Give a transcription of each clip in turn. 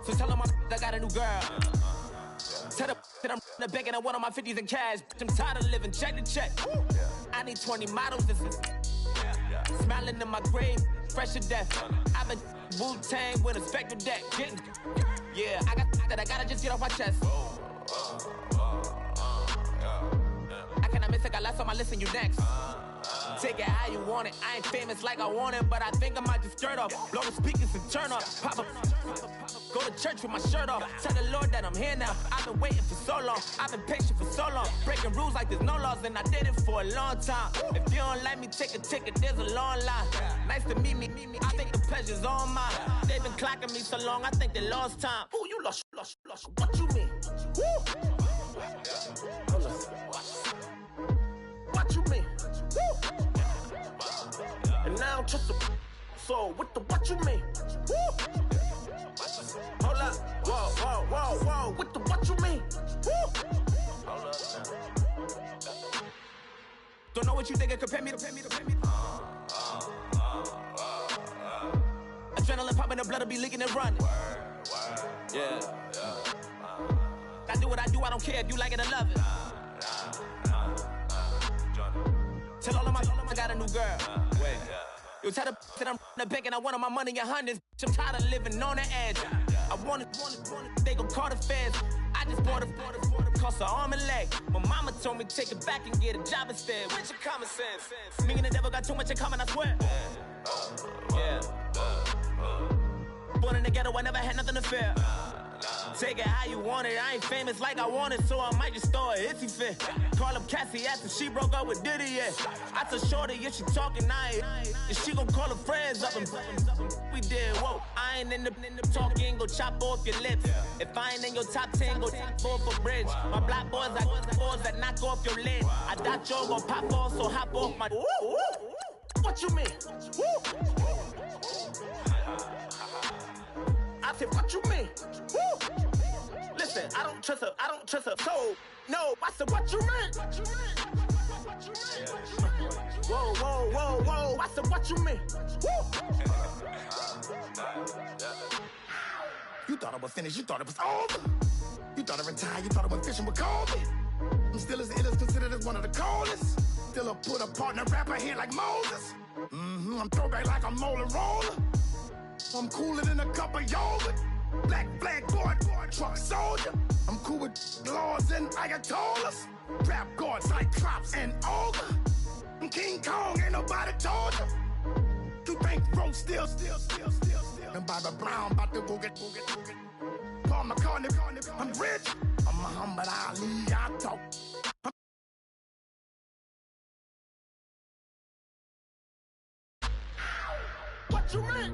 So tell them I got a new girl. Tell them that I'm the bank and I want all my 50s in cash. I'm tired of living check to check. I need 20 models. This is smiling in my grave, fresh to death. I've been Wu-Tang with a spectral deck. Getting, yeah, I got that. I gotta just get off my chest. I cannot miss it. Got last on my list and you next. Take it how you want it. I ain't famous like I want it, but I think I might just stir off. Blow the speakers and turn up. Pop up. Go to church with my shirt off. Tell the Lord that I'm here now. I've been waiting for so long. I've been patient for so long. Breaking rules like there's no laws, and I did it for a long time. If you don't like me, take a ticket. There's a long line. Nice to meet me. I think the pleasure's all mine. They've been clocking me so long. I think they lost time. Ooh, you lost. What you mean? Woo! What you mean? Woo! And now I don't trust the so what you mean? Woo! Hold up, whoa, what you mean? Woo! Hold up now. Don't know what you think it compare me to. Adrenaline popping, the blood'll be leaking and running. Yeah. I do what I do, I don't care if you like it or love it. Tell all of my I got a new girl. Wait. You tell the that I'm the bank and I want all my money in hundreds. I'm tired of living on the edge. I want it, they gon' call the feds. I just bought it, cost an arm and leg. My mama told me take it back and get a job instead. Where's your common sense? Me and the devil got too much in common, I swear. Yeah. Born in the ghetto, I never had nothing to fear. Take it how you want it. I ain't famous like I want it, so I might just throw a iffy fit. Call up Cassie after she broke up with Diddy, yeah. I told Shorty if she talking, I ain't. And she gon' call her friends up and we did, whoa. I ain't in the talking, go chop off your lips. If I ain't in your top 10, go fall for bridge. My black boys, I got boys that knock off your lid. I thought you gon' pop off, so hop off my. What you mean? I said, what you mean? Woo! Listen, I don't trust her, so, no, I said, what you mean? Whoa, I said, what you mean? Woo! You thought I was finished, you thought it was over. You thought I retired, you thought I went fishing with Kobe. I'm still as ill as considered as one of the coldest. Still a put a partner rapper here like Moses. I'm throwback like a molar roller. I'm cooler than a cup of yogurt. Black flag boy, truck soldier. I'm cool with laws and ayatollahs. Rap gods like Cyclops and Ogre. I'm King Kong, ain't nobody told you. You think road still. And Bobby Brown about to go get. Paul McCartney, I'm rich. I'm Muhammad Ali, I talk. What you mean?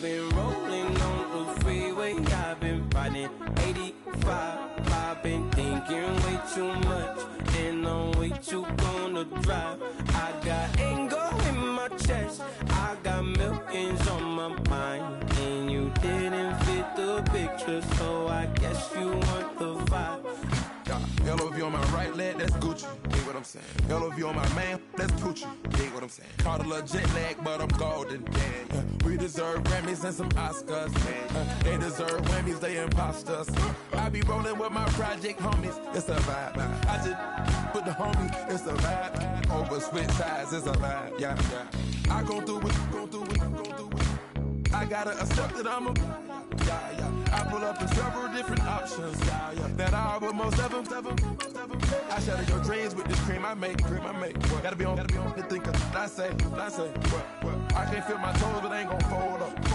Been rolling on the freeway, I've been riding 85. I've been thinking way too much, and I'm way too gonna drive. I got anger in my chest, I got millions on my mind, and you didn't fit the picture, so I guess you want the vibe. LOV on my right leg, that's Gucci. Dig what I'm saying? LOV on my man, that's Gucci. Dig what I'm saying? Caught a little jet lag, but I'm golden. Yeah. We deserve Grammys and some Oscars. They deserve Whammies, they imposters. I be rolling with my project homies, it's a vibe. I just put the homie, it's a vibe. Over switch sides, it's a vibe. Yeah. I go through it. I gotta accept that I'm a. I pull up in several different options. That I would most ever. I shatter your dreams with this cream I make. Gotta be on the thinker. I say. What? I can't feel my toes, but ain't gon' fold up.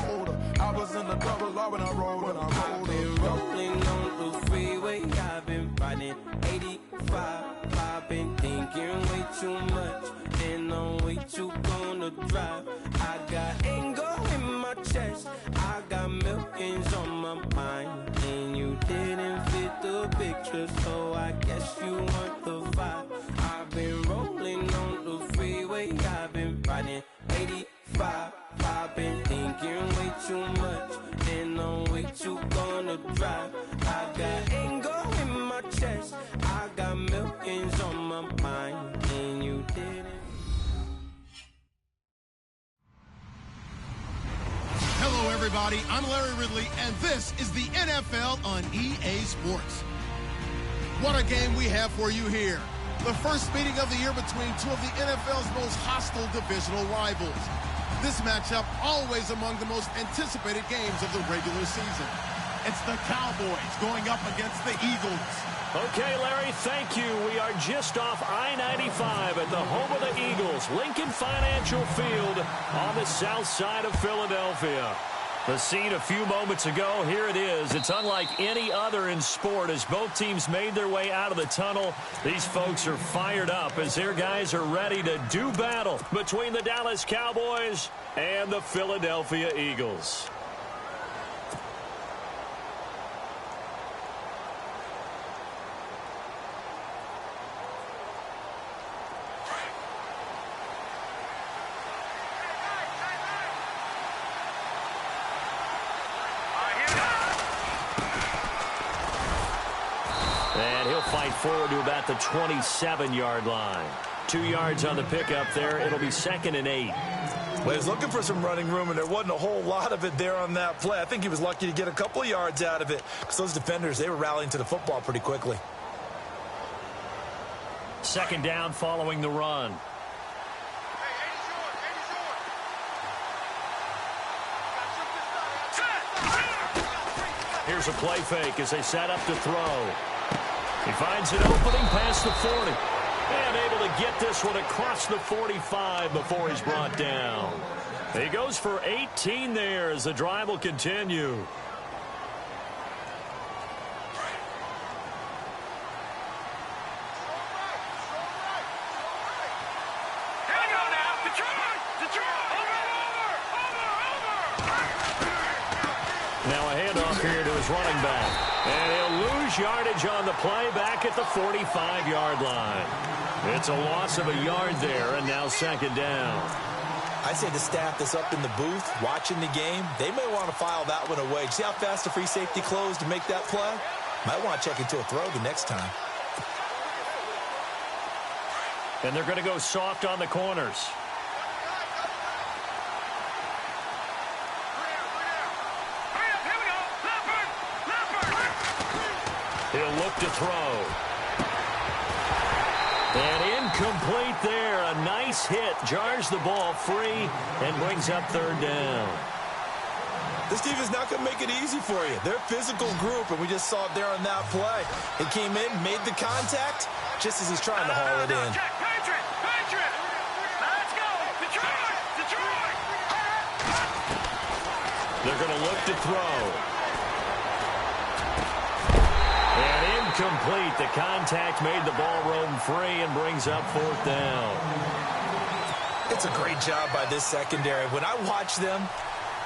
I was in the double R when I rolled. I've been rolling on the freeway, I've been riding 85. I've been thinking way too much, and I'm way too gonna drive. I got anger in my chest, I got millions on my mind, and you didn't fit the picture, so I guess you want the vibe. I've been rolling on the freeway, I've been riding 85. I've been thinking way too much, and I'm way too gonna drive. I got anger in my chest, I got millions on my mind, and you didn't. Hello, everybody. I'm Larry Ridley, and this is the NFL on EA Sports. What a game we have for you here. The first meeting of the year between two of the NFL's most hostile divisional rivals. This matchup always among the most anticipated games of the regular season. It's the Cowboys going up against the Eagles. Okay, Larry, thank you. We are just off I-95 at the home of the Eagles, Lincoln Financial Field on the south side of Philadelphia. The scene a few moments ago, here it is. It's unlike any other in sport as both teams made their way out of the tunnel. These folks are fired up as their guys are ready to do battle between the Dallas Cowboys and the Philadelphia Eagles. And he'll fight forward to about the 27-yard line. 2 yards on the pickup there. It'll be 2nd and 8. Well, he's looking for some running room, and there wasn't a whole lot of it there on that play. I think he was lucky to get a couple of yards out of it because those defenders, they were rallying to the football pretty quickly. 2nd down following the run. Here's a play fake as they set up to throw. He finds an opening past the 40. And able to get this one across the 45 before he's brought down. He goes for 18 there as the drive will continue. Now a handoff here to his running back. And he'll lose yardage on the play back at the 45-yard line. It's a loss of a yard there, and now 2nd down. I'd say the staff that's up in the booth watching the game, they may want to file that one away. See how fast the free safety closed to make that play? Might want to check into a throw the next time. And they're going to go soft on the corners. He'll look to throw. And incomplete there. A nice hit. Jars the ball free and brings up 3rd down. This team is not going to make it easy for you. They're a physical group, and we just saw it there on that play. He came in, made the contact, just as he's trying to haul it in. Let's go. Detroit. They're going to look to throw. And incomplete. The contact made the ball roam free and brings up 4th down. It's a great job by this secondary. When I watch them,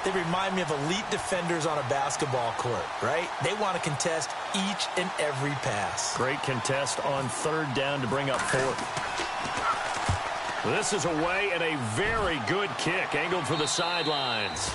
they remind me of elite defenders on a basketball court, right? They want to contest each and every pass. Great contest on 3rd down to bring up 4th. This is away and a very good kick angled for the sidelines.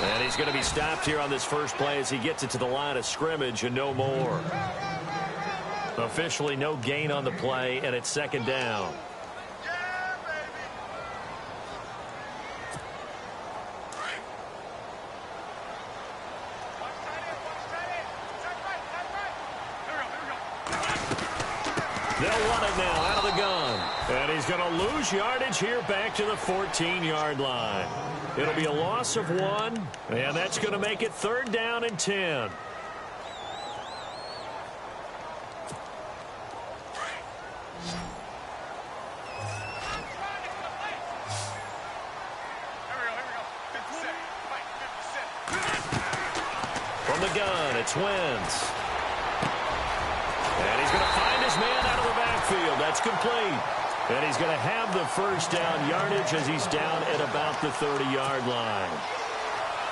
And he's going to be stopped here on this first play as he gets it to the line of scrimmage and no more. Officially no gain on the play, and it's 2nd down. They'll run it now out of the gun. And he's going to lose yardage here back to the 14-yard line. It'll be a loss of 1, and that's going to make it 3rd down and 10. From the gun, it's Wentz. And he's going to find his man out of the backfield. That's complete. And he's going to have the 1st down yardage as he's down at about the 30-yard line.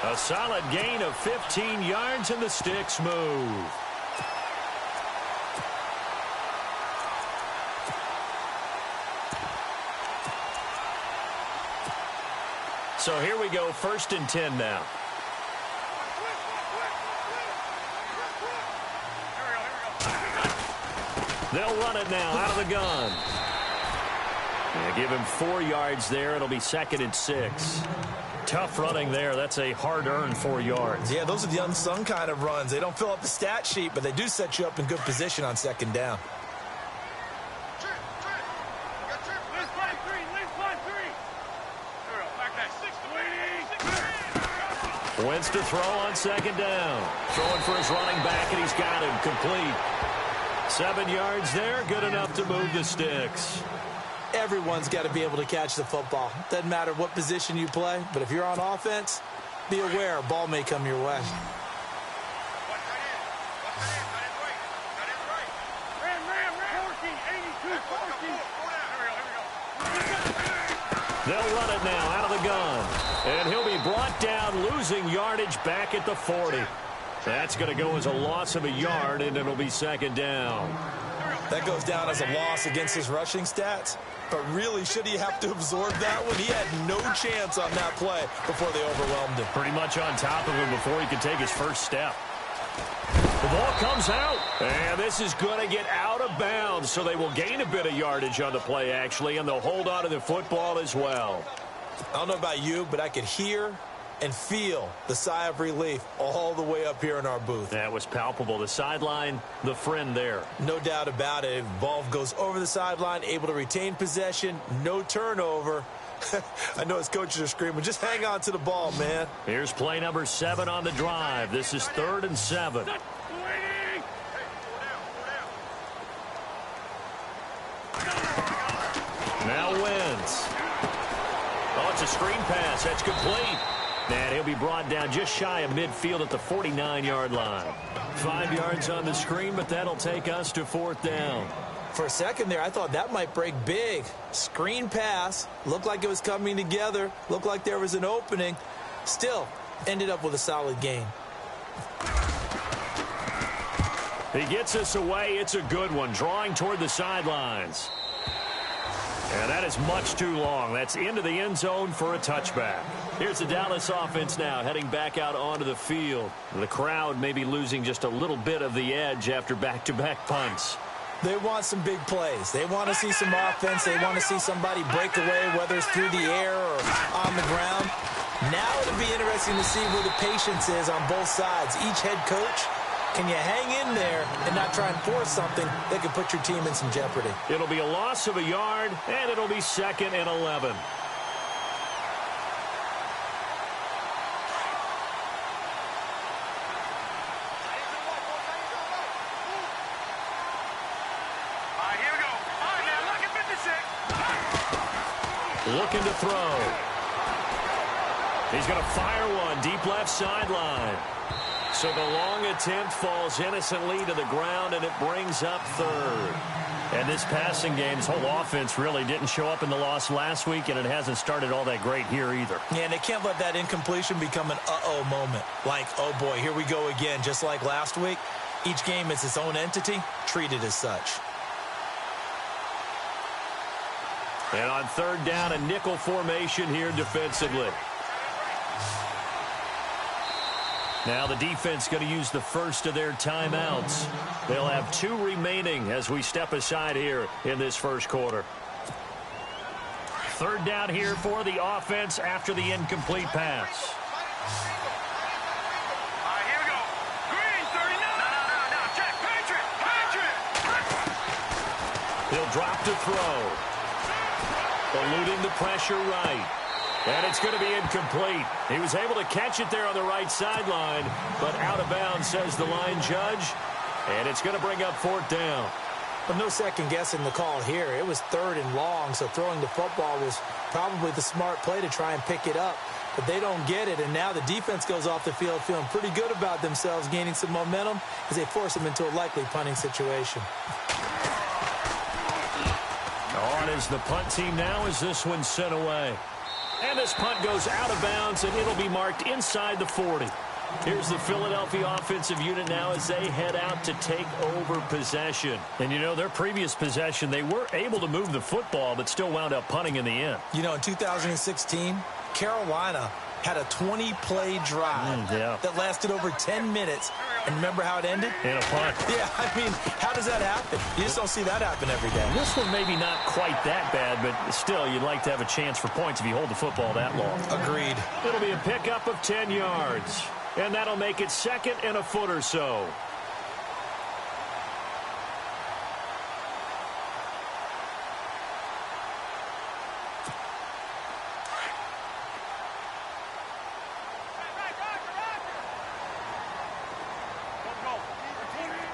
A solid gain of 15 yards, and the sticks move. So here we go, 1st and 10 now. They'll run it now out of the gun. Yeah, give him 4 yards there. It'll be 2nd and 6. Tough running there. That's a hard-earned 4 yards. Yeah, those are the unsung kind of runs. They don't fill up the stat sheet, but they do set you up in good position on 2nd down. Wentz to throw on 2nd down. Throwing for his running back, and he's got him complete. 7 yards there, good enough to move the sticks. Everyone's got to be able to catch the football. Doesn't matter what position you play, but if you're on offense, be aware a ball may come your way. They'll run it now out of the gun. And he'll be brought down, losing yardage back at the 40. That's going to go as a loss of a yard, and it'll be 2nd down. That goes down as a loss against his rushing stats. But really, should he have to absorb that one? He had no chance on that play before they overwhelmed him. Pretty much on top of him before he could take his first step. The ball comes out, and this is going to get out of bounds, so they will gain a bit of yardage on the play, actually, and they'll hold on to the football as well. I don't know about you, but I could hear and feel the sigh of relief all the way up here in our booth. That was palpable. The sideline, the friend there. No doubt about it. Ball goes over the sideline, able to retain possession, no turnover. I know his coaches are screaming, just hang on to the ball, man. Here's play number 7 on the drive. This is 3rd and 7. Now Wentz. Oh, it's a screen pass. That's complete. And he'll be brought down just shy of midfield at the 49-yard line. 5 yards on the screen, but that'll take us to 4th down. For a second there, I thought that might break big. Screen pass. Looked like it was coming together. Looked like there was an opening. Still, ended up with a solid gain. He gets us away. It's a good one. Drawing toward the sidelines. And that is much too long. That's into the end zone for a touchback. Here's the Dallas offense now heading back out onto the field. The crowd may be losing just a little bit of the edge after back-to-back punts. They want some big plays. They want to see some offense. They want to see somebody break away, whether it's through the air or on the ground. Now it'll be interesting to see where the patience is on both sides. Each head coach, can you hang in there and not try and force something that could put your team in some jeopardy? It'll be a loss of a yard, and it'll be 2nd and 11. Looking to throw. He's going to fire one deep left sideline. So the long attempt falls innocently to the ground, and it brings up 3rd. And this passing game, this whole offense really didn't show up in the loss last week, and it hasn't started all that great here either. Yeah, and they can't let that incompletion become an uh-oh moment. Like, oh boy, here we go again, just like last week. Each game is its own entity, treated as such. And on 3rd down, a nickel formation here defensively. Now the defense going to use the first of their timeouts. They'll have 2 remaining as we step aside here in this first quarter. 3rd down here for the offense after the incomplete pass. Here we go. Green, 39. No, check. Patriot. He'll drop to throw. Eluding the pressure right. And it's going to be incomplete. He was able to catch it there on the right sideline, but out of bounds, says the line judge. And it's going to bring up 4th down. But no second guessing the call here. It was 3rd and long, so throwing the football was probably the smart play to try and pick it up. But they don't get it, and now the defense goes off the field feeling pretty good about themselves, gaining some momentum as they force them into a likely punting situation. On is the punt team now as this one's sent away. And this punt goes out of bounds, and it'll be marked inside the 40. Here's the Philadelphia offensive unit now as they head out to take over possession. And, you know, their previous possession, they were able to move the football, but still wound up punting in the end. You know, in 2016, Carolina had a 20-play drive that lasted over 10 minutes. And remember how it ended? In a punt. Yeah, I mean, how does that happen? You just don't see that happen every day. This one maybe not quite that bad, but still, you'd like to have a chance for points if you hold the football that long. Agreed. It'll be a pickup of 10 yards. And that'll make it 2nd and a foot or so.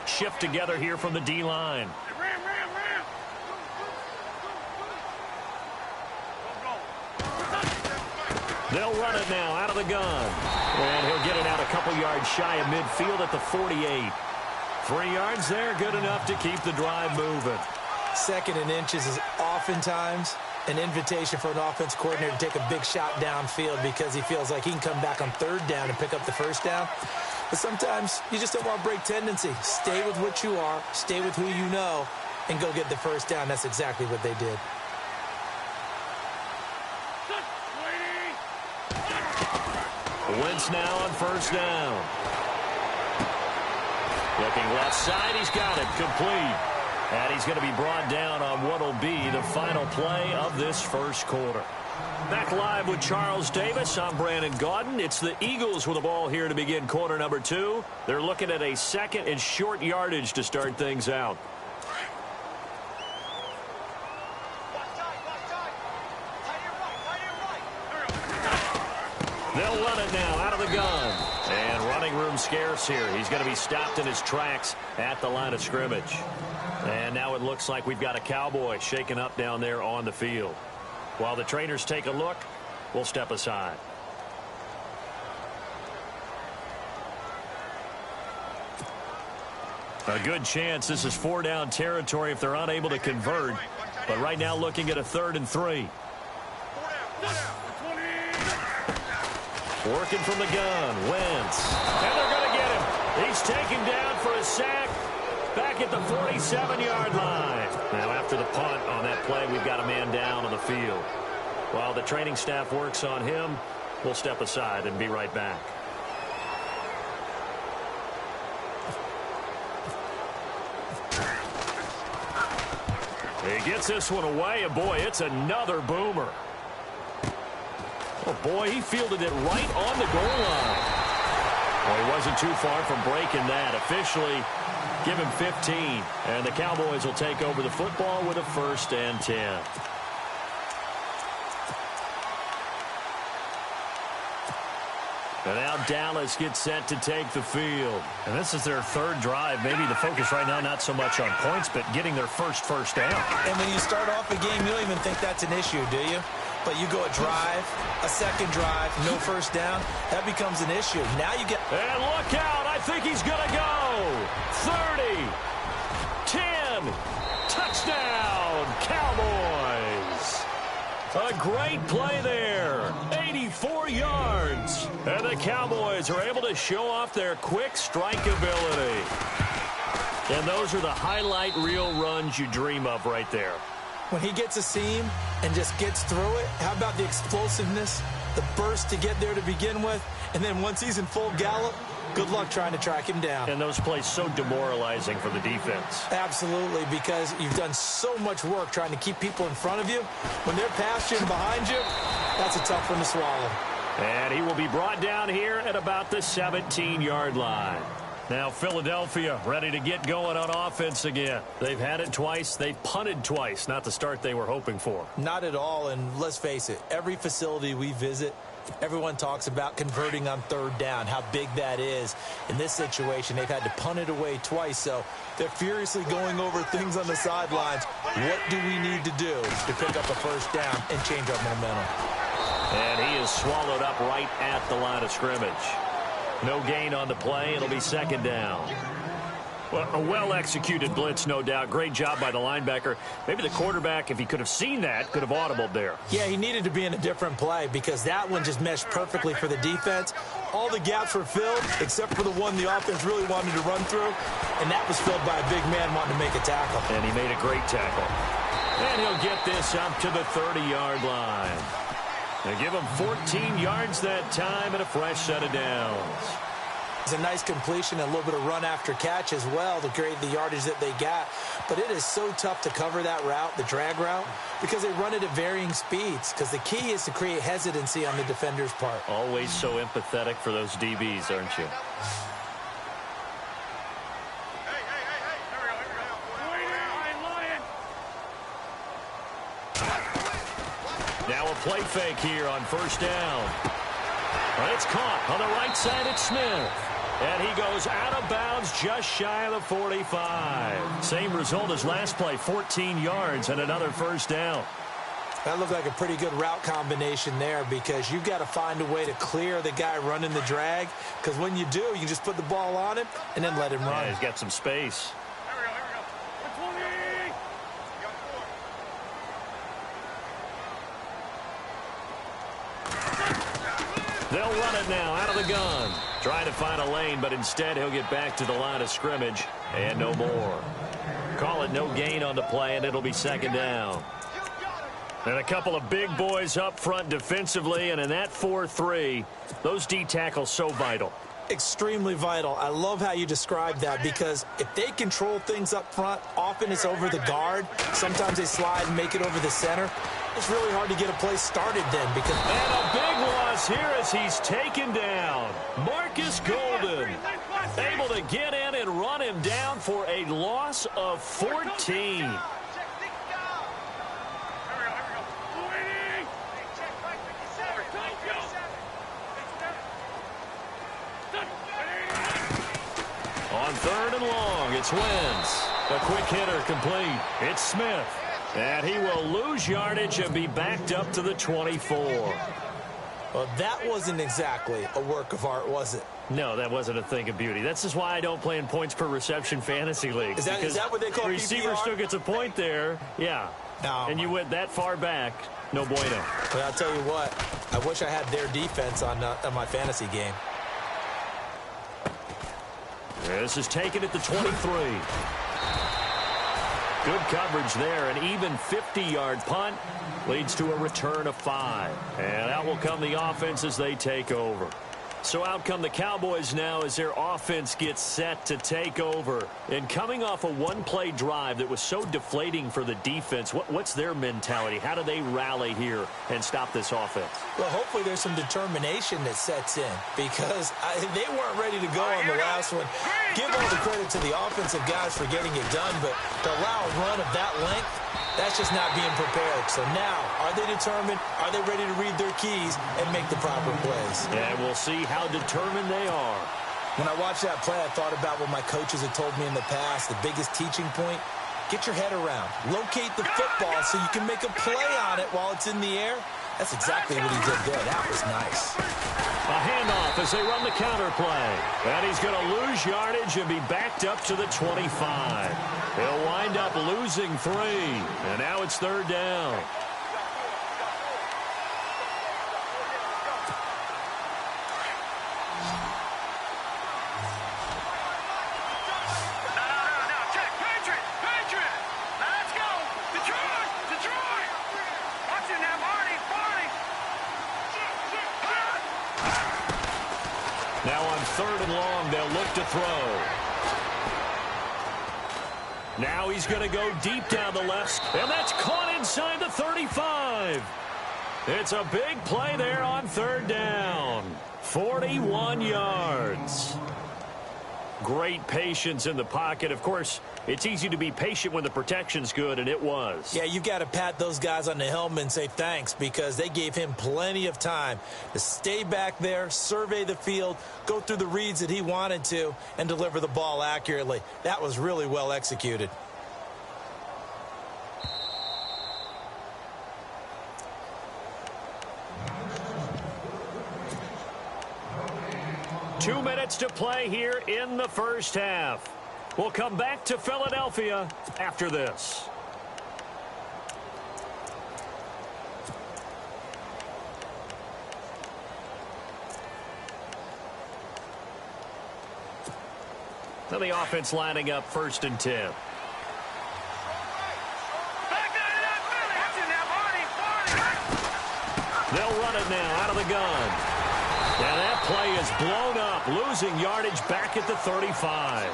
Shift together here from the D-line. They'll run it now out of the gun. And he'll get it out a couple yards shy of midfield at the 48. 3 yards there, good enough to keep the drive moving. 2nd and inches is oftentimes an invitation for an offense coordinator to take a big shot downfield because he feels like he can come back on 3rd down and pick up the 1st down. But sometimes you just don't want to break tendency. Stay with what you are, stay with who you know, and go get the 1st down. That's exactly what they did. Wentz now on 1st down. Looking left side, he's got it, complete. And he's going to be brought down on what will be the final play of this 1st quarter. Back live with Charles Davis. I'm Brandon Gaudin. It's the Eagles with the ball here to begin quarter number 2. They're looking at a 2nd and short yardage to start things out. They'll run it now out of the gun. And running room scarce here. He's going to be stopped in his tracks at the line of scrimmage. And now it looks like we've got a Cowboy shaken up down there on the field. While the trainers take a look, we'll step aside. A good chance this is 4-down territory if they're unable to convert. But right now looking at a 3rd and 3. Working from the gun, Wentz. And they're going to get him. He's taken down for a sack back at the 47-yard line. Now after the punt on that play, we've got a man down on the field. While the training staff works on him, we'll step aside and be right back. He gets this one away, and boy, it's another boomer. Oh, boy, he fielded it right on the goal line. Well, he wasn't too far from breaking that. Officially, give him 15. And the Cowboys will take over the football with a 1st and 10. And now Dallas gets set to take the field. And this is their 3rd drive. Maybe the focus right now not so much on points, but getting their first down. And when you start off a game, you don't even think that's an issue, do you? But you go a drive, a 2nd drive, no 1st down, that becomes an issue. Now you get... And look out, I think he's going to go. 30, 10, touchdown, Cowboys. A great play there, 84 yards. And the Cowboys are able to show off their quick strike ability. And those are the highlight reel runs you dream of right there. When he gets a seam and just gets through it, how about the explosiveness, the burst to get there to begin with, and then once he's in full gallop, good luck trying to track him down. And those plays so demoralizing for the defense. Absolutely, because you've done so much work trying to keep people in front of you. When they're past you and behind you, that's a tough one to swallow. And he will be brought down here at about the 17-yard line. Now Philadelphia ready to get going on offense again. They've had it twice. They've punted twice. Not the start they were hoping for. Not at all, and let's face it, every facility we visit, everyone talks about converting on third down, how big that is. In this situation, they've had to punt it away twice, so they're furiously going over things on the sidelines. What do we need to do to pick up a first down and change our momentum? And he is swallowed up right at the line of scrimmage. No gain on the play. It'll be second down. Well, a well-executed blitz, no doubt. Great job by the linebacker. Maybe the quarterback, if he could have seen that, could have audibled there. Yeah, he needed to be in a different play because that one just meshed perfectly for the defense. All the gaps were filled except for the one the offense really wanted to run through, and that was filled by a big man wanting to make a tackle. And he made a great tackle. And he'll get this up to the 30-yard line. They give him 14 yards that time and a fresh set of downs. It's a nice completion and a little bit of run after catch as well to create the yardage that they got. But it is so tough to cover that route, the drag route, because they run it at varying speeds. Because the key is to create hesitancy on the defender's part. Always so empathetic for those DBs, aren't you? Now a play fake here on first down. Well, it's caught on the right side. It's Smith. And he goes out of bounds just shy of the 45. Same result as last play, 14 yards and another first down. That looked like a pretty good route combination there because you've got to find a way to clear the guy running the drag. Because when you do, you just put the ball on him and then let him run. Yeah, he's got some space. They'll run it now out of the gun. Trying to find a lane, but instead he'll get back to the line of scrimmage and no more. Call it no gain on the play, and it'll be second down. And a couple of big boys up front defensively, and in that 4-3, those D tackles so vital. Extremely vital. I love how you described that because if they control things up front, often it's over the guard. Sometimes they slide and make it over the center. It's really hard to get a play started then because... And a big loss here as he's taken down. Marcus Golden able to get in and run him down for a loss of 14. On third and long, it's Wentz. A quick hitter complete. It's Smith. And he will lose yardage and be backed up to the 24. Well, that wasn't exactly a work of art, was it? No, that wasn't a thing of beauty. That's just why I don't play in points per reception fantasy leagues. Is that what they call receiver PPR? Still gets a point there. Yeah. No, and you went that far back. No bueno. But I'll tell you what. I wish I had their defense on my fantasy game. This is taken at the 23. Good coverage there. An even 50-yard punt leads to a return of 5. And out will come the offense as they take over. So out come the Cowboys now as their offense gets set to take over. And coming off a one-play drive that was so deflating for the defense, what's their mentality? How do they rally here and stop this offense? Well, hopefully there's some determination that sets in because they weren't ready to go on the last one. Give all the credit to the offensive guys for getting it done, but to allow a run of that length, that's just not being prepared. So now, are they determined? Are they ready to read their keys and make the proper plays? And we'll see how determined they are. When I watched that play, I thought about what my coaches had told me in the past. The biggest teaching point, get your head around. Locate the football so you can make a play on it while it's in the air. That's exactly what he did there. That was nice. A handoff as they run the counter play. And he's going to lose yardage and be backed up to the 25. He'll wind up losing 3. And now it's third down. Now on third and long, they'll look to throw. Now he's going to go deep down the left, and that's caught inside the 35. It's a big play there on third down. 41 yards. Great patience in the pocket. Of course, it's easy to be patient when the protection's good, and it was. Yeah, you've got to pat those guys on the helmet and say thanks because they gave him plenty of time to stay back there, survey the field, go through the reads that he wanted to, and deliver the ball accurately. That was really well executed. Two minutes to play here in the first half. We'll come back to Philadelphia after this. Now the offense lining up 1st and 10. They'll run it now out of the gun. And that play is blown up, losing yardage back at the 35.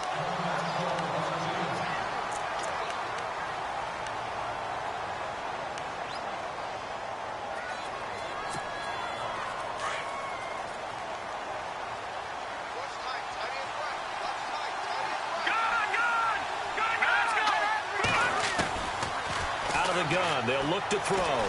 Out of the gun, they'll look to throw.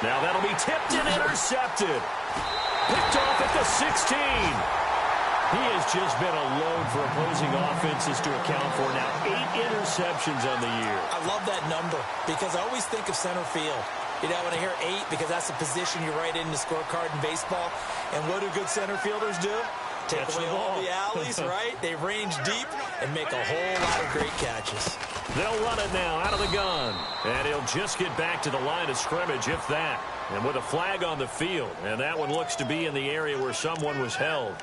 Now that'll be tipped and intercepted. Picked off at the 16. He has just been a load for opposing offenses to account for. Now 8 interceptions on the year. I love that number because I always think of center field. You know, when I hear 8, because that's the position you write in the scorecard in baseball. And what do good center fielders do? Take away all the alleys, right? They range deep and make a whole lot of great catches. They'll run it now out of the gun. And he'll just get back to the line of scrimmage, if that. And with a flag on the field. And that one looks to be in the area where someone was held.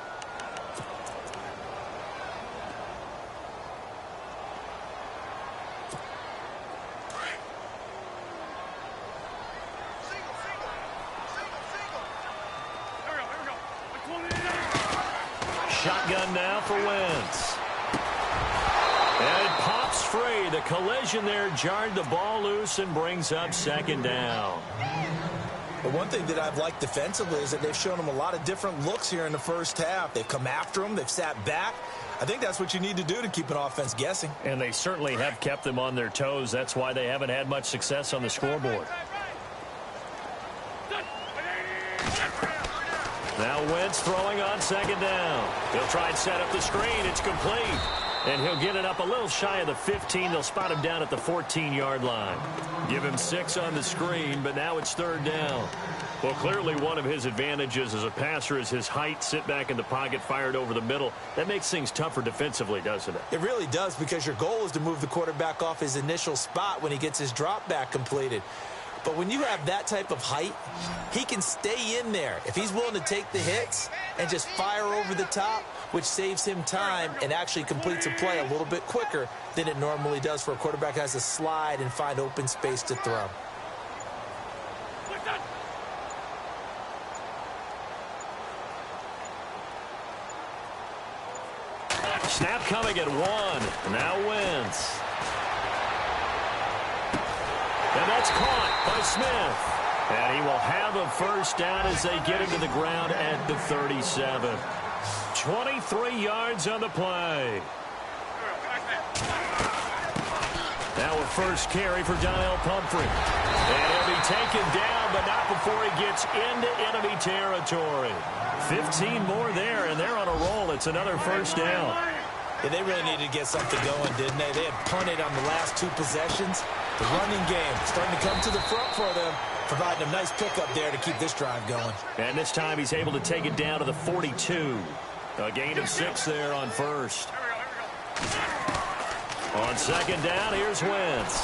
Shotgun now for Wentz. And it pops free. The collision there jarred the ball loose and brings up 2nd down. But one thing that I've liked defensively is that they've shown him a lot of different looks here in the first half. They've come after him. They've sat back. I think that's what you need to do to keep an offense guessing. And they certainly have kept them on their toes. That's why they haven't had much success on the scoreboard. Now Wentz throwing on 2nd down. He'll try and set up the screen. It's complete. And he'll get it up a little shy of the 15. They'll spot him down at the 14-yard line. Give him 6 on the screen, but now it's 3rd down. Well, clearly one of his advantages as a passer is his height. Sit back in the pocket, fired over the middle. That makes things tougher defensively, doesn't it? It really does, because your goal is to move the quarterback off his initial spot when he gets his drop back completed. But when you have that type of height, he can stay in there if he's willing to take the hits and just fire over the top, which saves him time and actually completes a play a little bit quicker than it normally does for a quarterback who has to slide and find open space to throw. Snap coming at 1. Now Wentz. And that's caught by Smith. And he will have a 1st down as they get him to the ground at the 37. 23 yards on the play. Now a 1st carry for Donnell Pumphrey. And he'll be taken down, but not before he gets into enemy territory. 15 more there, and they're on a roll. It's another 1st down. Yeah, they really needed to get something going, didn't they? They had punted on the last 2 possessions. The running game starting to come to the front for them, providing a nice pickup there to keep this drive going. And this time he's able to take it down to the 42. A gain of 6 there on 1st. On 2nd down, here's Wentz.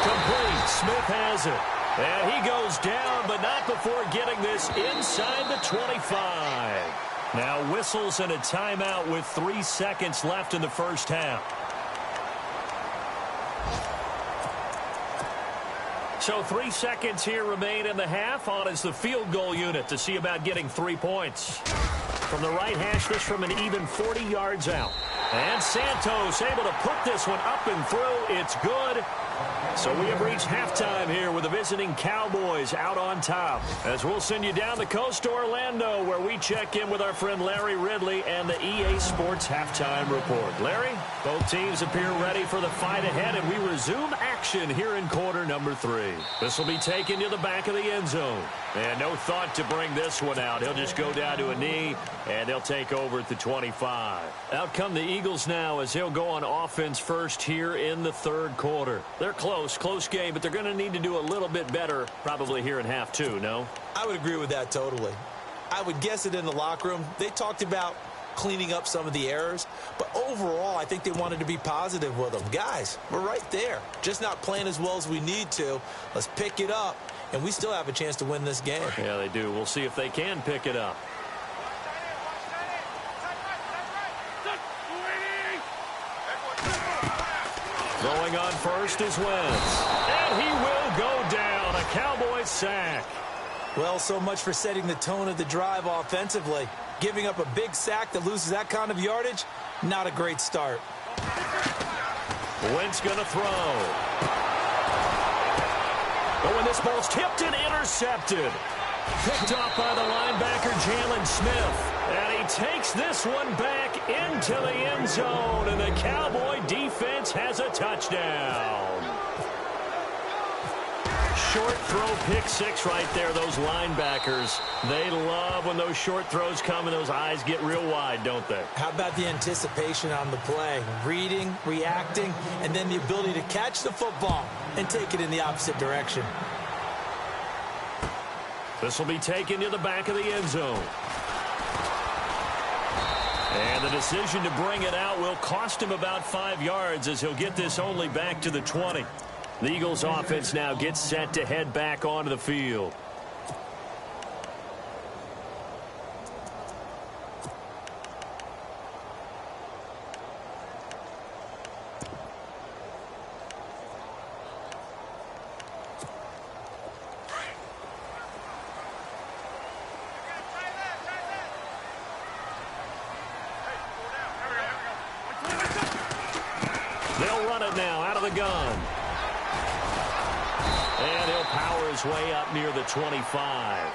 Complete. Smith has it. And he goes down, but not before getting this inside the 25. Now whistles and a timeout with 3 seconds left in the first half. So 3 seconds here remain in the half. On is the field goal unit to see about getting 3 points. From the right hash, this from an even 40 yards out. And Santos able to put this one up and through. It's good. So we have reached halftime here with the visiting Cowboys out on top. As we'll send you down the coast to Orlando, where we check in with our friend Larry Ridley and the EA Sports Halftime Report. Larry, both teams appear ready for the fight ahead, and we resume action here in quarter number 3. This will be taken to the back of the end zone. And no thought to bring this one out. He'll just go down to a knee, and they'll take over at the 25. Out come the Eagles now as he'll go on offense first here in the third quarter. They're close game, but they're going to need to do a little bit better probably here in half 2, no? I would agree with that totally. I would guess it in the locker room. They talked about cleaning up some of the errors, but overall I think they wanted to be positive with them. Guys, we're right there. Just not playing as well as we need to. Let's pick it up, and we still have a chance to win this game. Yeah, they do. We'll see if they can pick it up. Throwing on first is Wentz. And he will go down. A Cowboys sack. Well, so much for setting the tone of the drive offensively. Giving up a big sack that loses that kind of yardage, not a great start. Wentz going to throw. Oh, and this ball's tipped and intercepted. Picked off by the linebacker, Jalen Smith. And he takes this one back into the end zone. And the Cowboy defense has a touchdown. Short throw, pick six right there. Those linebackers, they love when those short throws come and those eyes get real wide, don't they? How about the anticipation on the play? Reading, reacting, and then the ability to catch the football and take it in the opposite direction. This will be taken to the back of the end zone. And the decision to bring it out will cost him about 5 yards as he'll get this only back to the 20. The Eagles offense now gets set to head back onto the field. They'll run it now out of the gun. And he'll power his way up near the 25.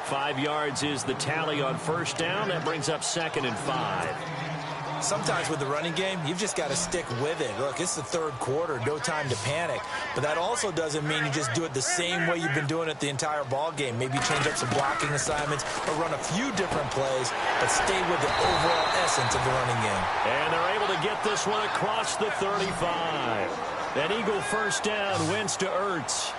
5 yards is the tally on first down. That brings up 2nd and 5. Sometimes with the running game, you've just got to stick with it. Look, it's the third quarter, no time to panic. But that also doesn't mean you just do it the same way you've been doing it the entire ball game. Maybe change up some blocking assignments or run a few different plays, but stay with the overall essence of the running game. And they're able to get this one across the 35. An Eagle first down, Wentz to Ertz.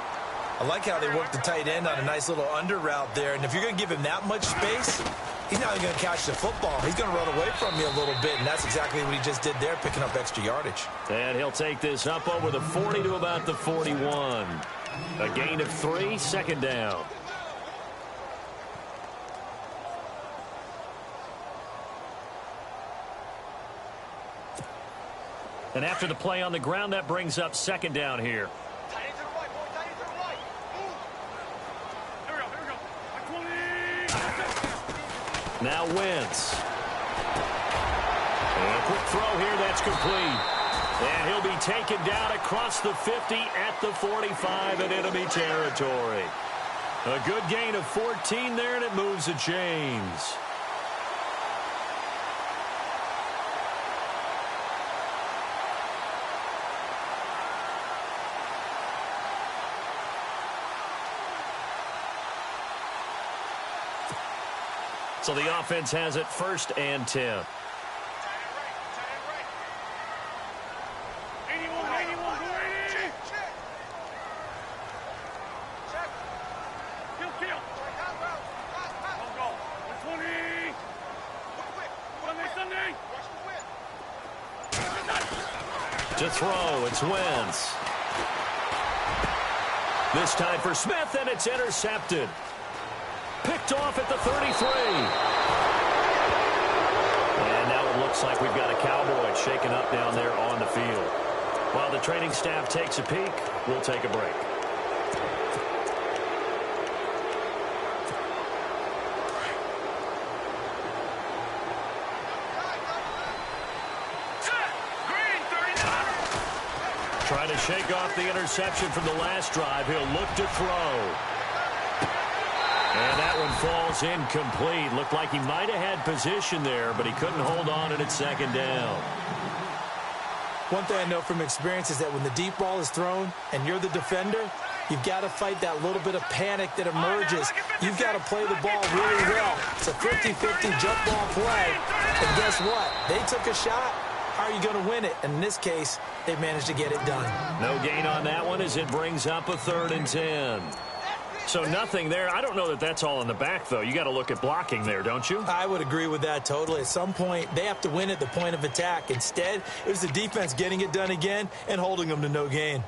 I like how they work the tight end on a nice little under route there. And if you're going to give him that much space, he's not going to catch the football. He's going to run away from you a little bit, and that's exactly what he just did there, picking up extra yardage. And he'll take this up over the 40 to about the 41. A gain of 3, 2nd down. And after the play on the ground, that brings up 2nd down here. Now Wentz. And a quick throw here, that's complete. And he'll be taken down across the 50 at the 45 in enemy territory. A good gain of 14 there, and it moves the chains. So the offense has it 1st and 10. To throw, it's Wentz. This time for Smith, and it's intercepted. Picked off at the 33. And now it looks like we've got a Cowboy shaken up down there on the field. While the training staff takes a peek, we'll take a break. Trying to shake off the interception from the last drive. He'll look to throw. And that one falls incomplete. Looked like he might have had position there, but he couldn't hold on and it's second down. One thing I know from experience is that when the deep ball is thrown and you're the defender, you've got to fight that little bit of panic that emerges. You've got to play the ball really well. It's a 50-50 jump ball play. And guess what? They took a shot. How are you going to win it? And in this case, they managed to get it done. No gain on that one as it brings up a 3rd and 10. So nothing there. I don't know that that's all in the back, though. You got to look at blocking there, don't you? I would agree with that totally. At some point, they have to win at the point of attack. Instead, it was the defense getting it done again and holding them to no gain.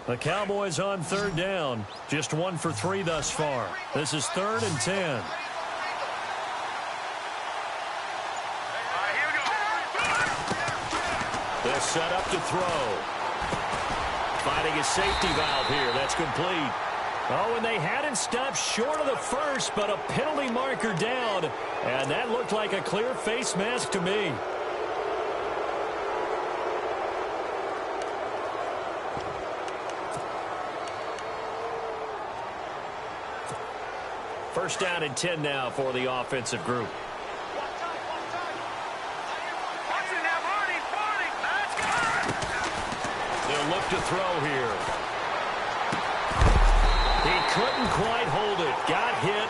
The Cowboys on 3rd down. Just 1 for 3 thus far. This is 3rd and 10. They'll set up to throw. Finding a safety valve here. That's complete. Oh, and they had him stopped short of the first, but a penalty marker down. And that looked like a clear face mask to me. First down and 10 now for the offensive group. They'll look to throw here. He couldn't quite hold it. Got hit.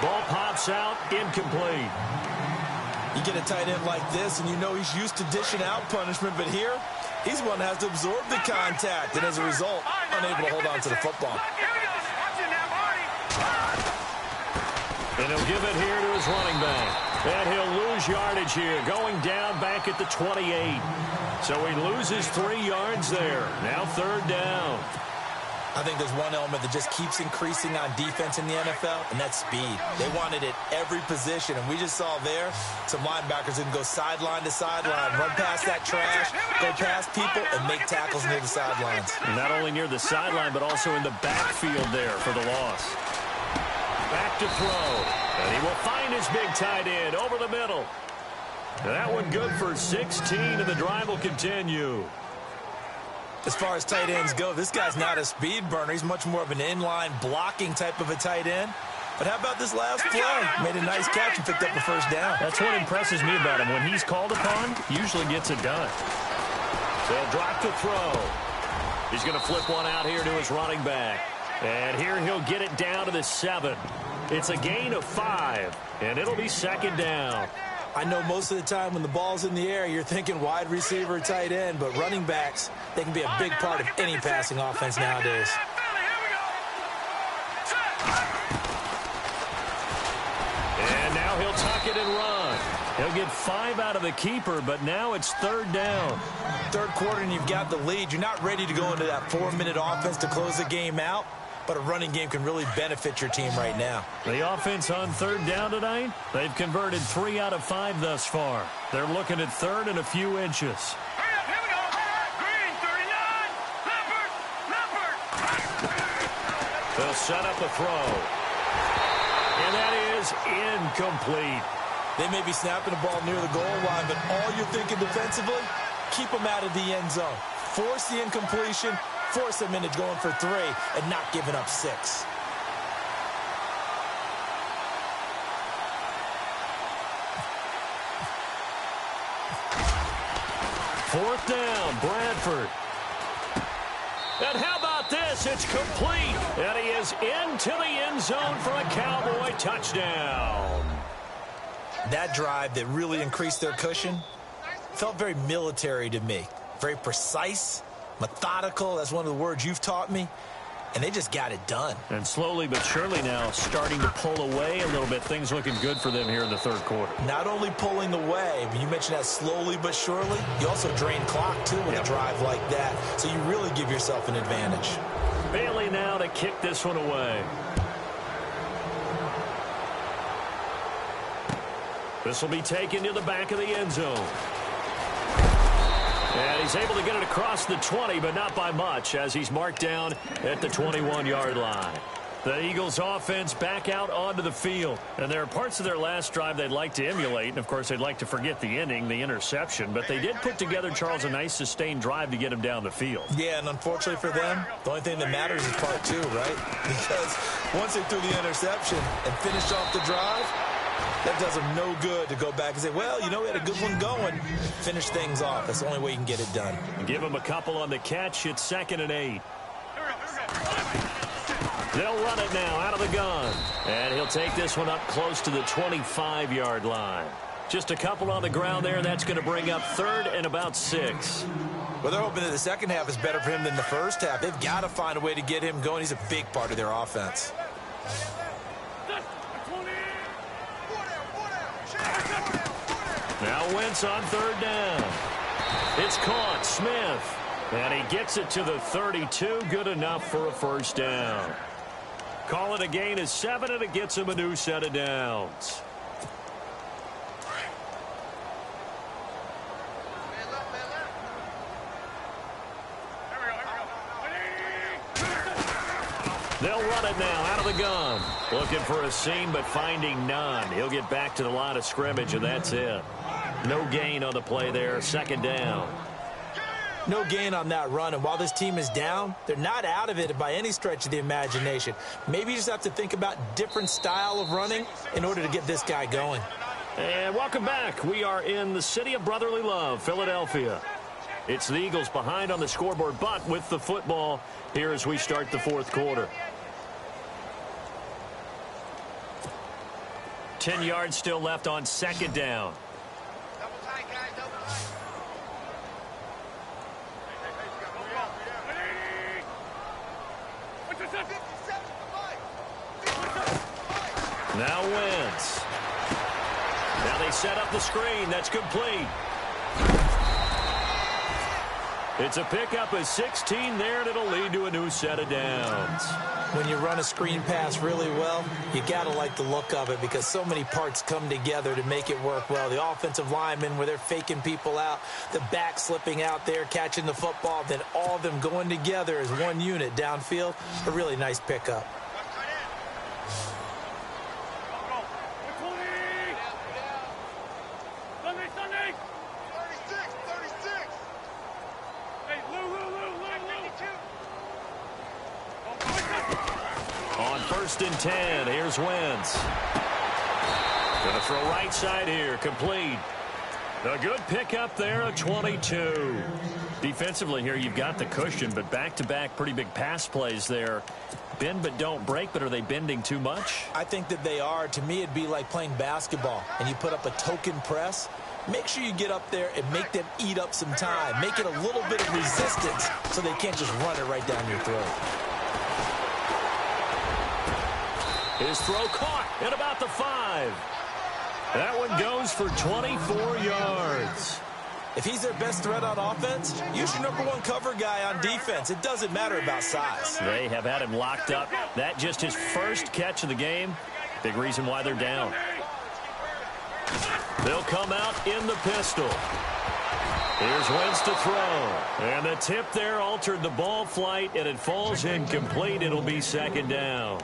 Ball pops out. Incomplete. You get a tight end like this, and you know he's used to dishing out punishment, but here, he's one that has to absorb the contact, and as a result, unable to hold on to the football. And he'll give it here to his running back. And he'll lose yardage here, going down back at the 28. So he loses 3 yards there. Now 3rd down. I think there's one element that just keeps increasing on defense in the NFL, and that's speed. They want it at every position, and we just saw there some linebackers who can go sideline to sideline, run past that trash, go past people, and make tackles near the sidelines. And not only near the sideline, but also in the backfield there for the loss. Back to throw. And he will find his big tight end over the middle. And that one good for 16, and the drive will continue. As far as tight ends go, this guy's not a speed burner. He's much more of an inline blocking type of a tight end. But how about this last play? Made a nice catch and picked up the first down. That's what impresses me about him. When he's called upon, he usually gets it done. So he'll drop to throw. He's going to flip one out here to his running back. And here he'll get it down to the 7. It's a gain of 5, and it'll be 2nd down. I know most of the time when the ball's in the air, you're thinking wide receiver, tight end, but running backs, they can be a big part of any passing offense nowadays. And now he'll tuck it and run. He'll get 5 out of the keeper, but now it's 3rd down. 3rd quarter and you've got the lead. You're not ready to go into that 4-minute offense to close the game out, but a running game can really benefit your team right now. The offense on 3rd down tonight, they've converted 3 out of 5 thus far. They're looking at 3rd and a few inches. They'll set up a throw. And that is incomplete. They may be snapping the ball near the goal line, but all you're thinking defensively, keep them out of the end zone. Force the incompletion, force them into going for 3, and not giving up 6. Fourth down, Bradford. And how about this? It's complete. And he is into the end zone for a Cowboy touchdown. That drive that really increased their cushion felt very military to me. Very precise, methodical. That's one of the words you've taught me. And they just got it done. And slowly but surely now starting to pull away a little bit. Things looking good for them here in the 3rd quarter. Not only pulling away, but you mentioned that slowly but surely. You also drain clock, too, with a drive like that. So you really give yourself an advantage. Bailey now to kick this one away. This will be taken to the back of the end zone. And he's able to get it across the 20, but not by much, as he's marked down at the 21-yard line. The Eagles offense back out onto the field. And there are parts of their last drive they'd like to emulate. And, of course, they'd like to forget the ending, the interception. But they did put together, Charles, a nice sustained drive to get him down the field. Yeah, and unfortunately for them, the only thing that matters is part two, right? Because once they threw the interception and finished off the drive, that does them no good to go back and say, well, you know, we had a good one going. Finish things off. That's the only way you can get it done. Give him a couple on the catch. It's 2nd and 8. They'll run it now out of the gun. And he'll take this one up close to the 25-yard line. Just a couple on the ground there, and that's going to bring up 3rd and about 6. Well, they're hoping that the second half is better for him than the first half. They've got to find a way to get him going. He's a big part of their offense. Now Wentz on 3rd down. It's caught. Smith. And he gets it to the 32. Good enough for a 1st down. Call it a gain of 7, and it gets him a new set of downs. They'll run it now out of the gun. Looking for a seam, but finding none. He'll get back to the line of scrimmage, and that's it. No gain on the play there. 2nd down. No gain on that run, and while this team is down, they're not out of it by any stretch of the imagination. Maybe you just have to think about different style of running in order to get this guy going. And welcome back. We are in the city of brotherly love, Philadelphia. It's the Eagles behind on the scoreboard, but with the football here as we start the 4th quarter. 10 yards still left on 2nd down. Now Wentz. Now they set up the screen. That's complete. It's a pickup of 16 there, and it'll lead to a new set of downs. When you run a screen pass really well, you got to like the look of it because so many parts come together to make it work well. The offensive linemen, where they're faking people out, the back slipping out there, catching the football, then all of them going together as one unit downfield. A really nice pickup. On 1st and 10, here's Wentz. Going to throw right side here, complete. A good pickup there, a 22. Defensively here, you've got the cushion, but back-to-back pretty big pass plays there. Bend but don't break, but are they bending too much? I think that they are. To me, it'd be like playing basketball, and you put up a token press. Make sure you get up there and make them eat up some time. Make it a little bit of resistance so they can't just run it right down your throat. His throw caught at about the 5. That one goes for 24 yards. If he's their best threat on offense, use your #1 cover guy on defense. It doesn't matter about size. They have had him locked up. That just his first catch of the game. Big reason why they're down. They'll come out in the pistol. Here's Wentz to throw. And the tip there altered the ball flight, and it falls incomplete. It'll be 2nd down.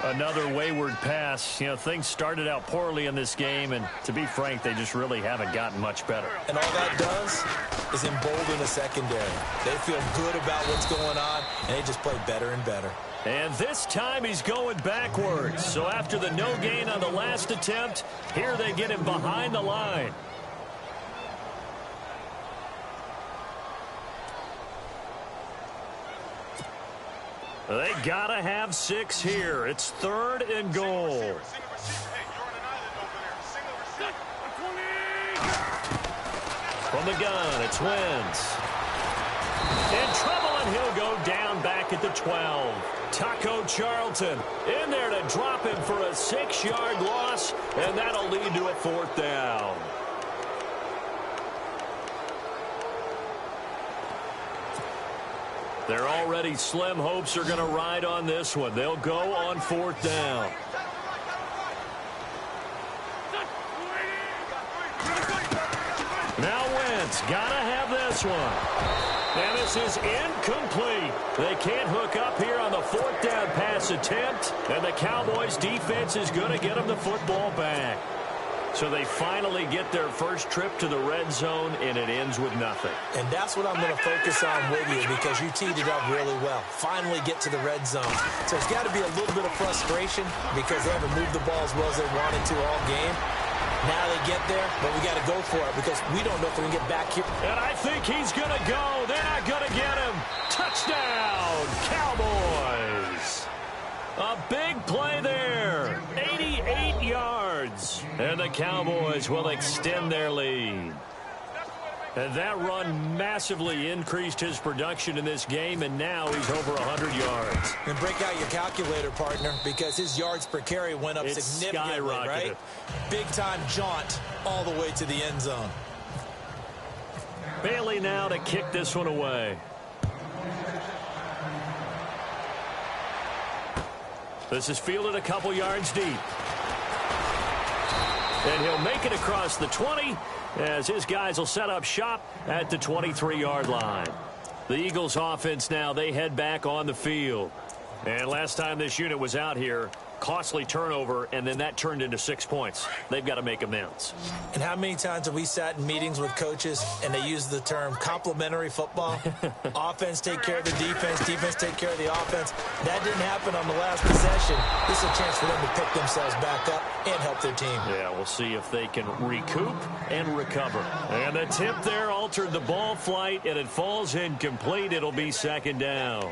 Another wayward pass. You know, things started out poorly in this game, and to be frank, they just really haven't gotten much better. And all that does is embolden the secondary. They feel good about what's going on, and they just play better and better. And this time he's going backwards. So after the no gain on the last attempt, here they get him behind the line. They gotta have 6 here. It's 3rd and goal. From the gun, it's Wentz. In trouble, and he'll go down back at the 12. Taco Charlton in there to drop him for a 6-yard loss, and that'll lead to a 4th down. Their already slim hopes are going to ride on this one. They'll go on 4th down. Now Wentz got to have this one. And this is incomplete. They can't hook up here on the fourth down pass attempt. And the Cowboys defense is going to get them the football back. So they finally get their first trip to the red zone, and it ends with nothing. And that's what I'm going to focus on with you, because you teed it up really well. Finally get to the red zone. So there's got to be a little bit of frustration because they haven't moved the ball as well as they wanted to all game. Now they get there, but we got to go for it because we don't know if we can get back here. And I think he's going to go. They're not going to get him. Touchdown, Cowboys. A big play there. 88 yards. And the Cowboys will extend their lead. And that run massively increased his production in this game, and now he's over 100 yards. And break out your calculator, partner, because his yards per carry went up It's significantly, skyrocketed. right? Big-time jaunt all the way to the end zone. Bailey now to kick this one away. This is fielded a couple yards deep. And he'll make it across the 20 as his guys will set up shop at the 23-yard line. The Eagles offense now, they head back on the field. And last time this unit was out here, costly turnover, and then that turned into 6 points. They've got to make amends. And how many times have we sat in meetings with coaches and they use the term complementary football? Offense take care of the defense, defense take care of the offense. That didn't happen on the last possession. This is a chance for them to pick themselves back up and help their team. Yeah, we'll see if they can recoup and recover. And the tip there altered the ball flight, and it falls incomplete. It'll be second down.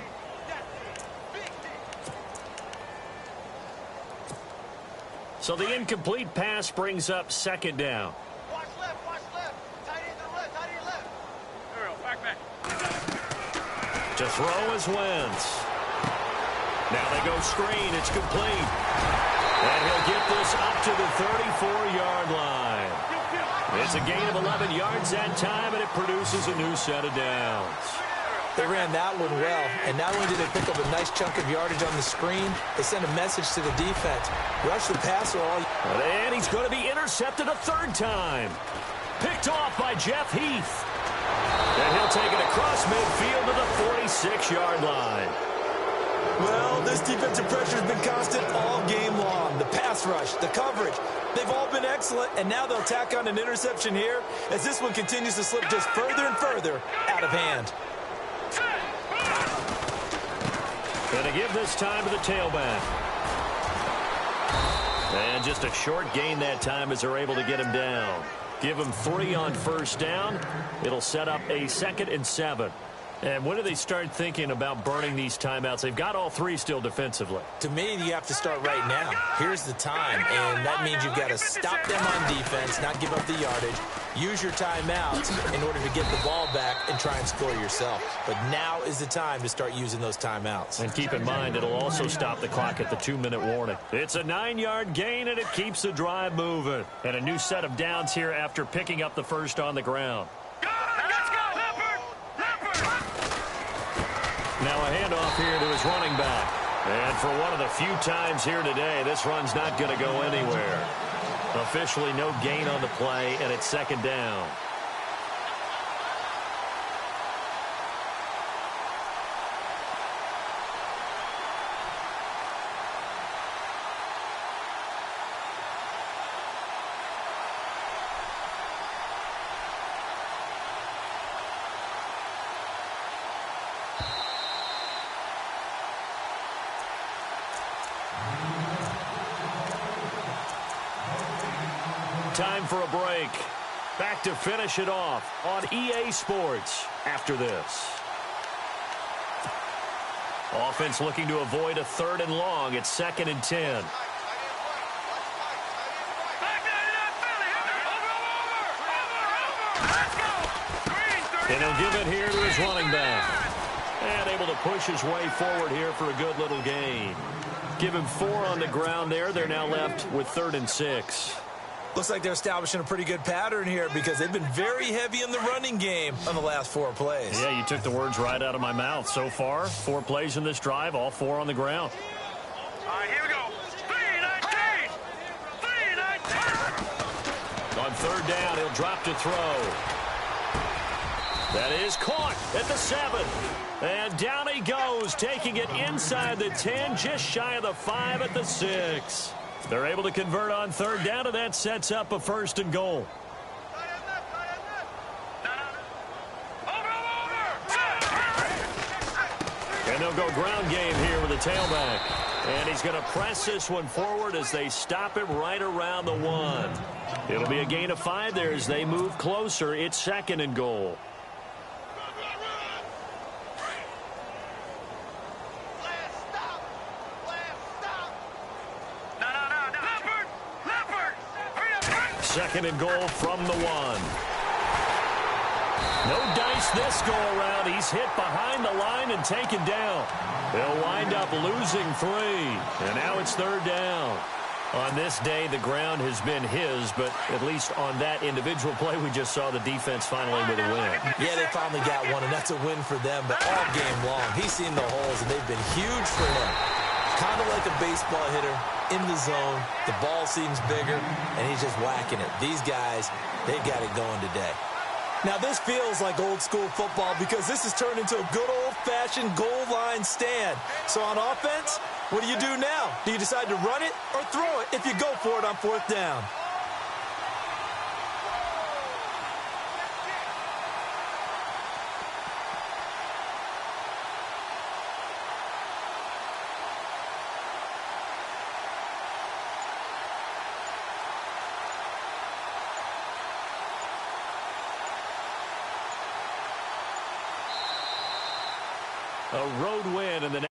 So the incomplete pass brings up second down. Watch left, tight end to the left, tight end left. There we go, back. To throw is Wentz. Now they go screen. It's complete. And he'll get this up to the 34-yard line. It's a gain of 11 yards that time, and it produces a new set of downs. They ran that one well, and not only did they pick up a nice chunk of yardage on the screen, they sent a message to the defense. Rush the passer all. And he's going to be intercepted a third time. Picked off by Jeff Heath. And he'll take it across midfield to the 46-yard line. Well, this defensive pressure has been constant all game long. The pass rush, the coverage, they've all been excellent, and now they'll tack on an interception here as this one continues to slip just further and further out of hand. Going to give this time to the tailback. And just a short gain that time as they're able to get him down. Give him 3 on first down. It'll set up a 2nd and 7. And when do they start thinking about burning these timeouts? They've got all 3 still defensively. To me, you have to start right now. Here's the time, and that means you've got to stop them on defense, not give up the yardage, use your timeouts in order to get the ball back and try and score yourself. But now is the time to start using those timeouts. And keep in mind, it'll also stop the clock at the 2-minute warning. It's a 9-yard gain, and it keeps the drive moving. And a new set of downs here after picking up the first on the ground. Now a handoff here to his running back. And for one of the few times here today, this run's not going to go anywhere. Officially no gain on the play, and it's second down. Time for a break. Back to finish it off on EA Sports after this. Offense looking to avoid a 3rd and long. It's 2nd and 10. And he'll give it here to his running back. And able to push his way forward here for a good little gain. Give him 4 on the ground there. They're now left with 3rd and 6. Looks like they're establishing a pretty good pattern here because they've been very heavy in the running game on the last 4 plays. Yeah, you took the words right out of my mouth. So far, 4 plays in this drive, all 4 on the ground. All right, here we go. 3-19. 3-19. On 3rd down, he'll drop to throw. That is caught at the 7. And down he goes, taking it inside the 10, just shy of the 5 at the 6. They're able to convert on 3rd down, and that sets up a 1st and goal. And they'll go ground game here with the tailback. And he's going to press this one forward as they stop him right around the 1. It'll be a gain of 5 there as they move closer. It's 2nd and goal. Second and goal from the 1. No dice this go around. He's hit behind the line and taken down. They'll wind up losing 3. And now it's 3rd down. On this day, the ground has been his, but at least on that individual play, we just saw the defense finally with a win. Yeah, they finally got one, and that's a win for them. But all game long, he's seen the holes, and they've been huge for him. Kind of like a baseball hitter in the zone. The ball seems bigger, and he's just whacking it. These guys, they got it going today. Now, this feels like old-school football because this has turned into a good old-fashioned goal line stand. So on offense, what do you do now? Do you decide to run it or throw it if you go for it on 4th down? A road win in the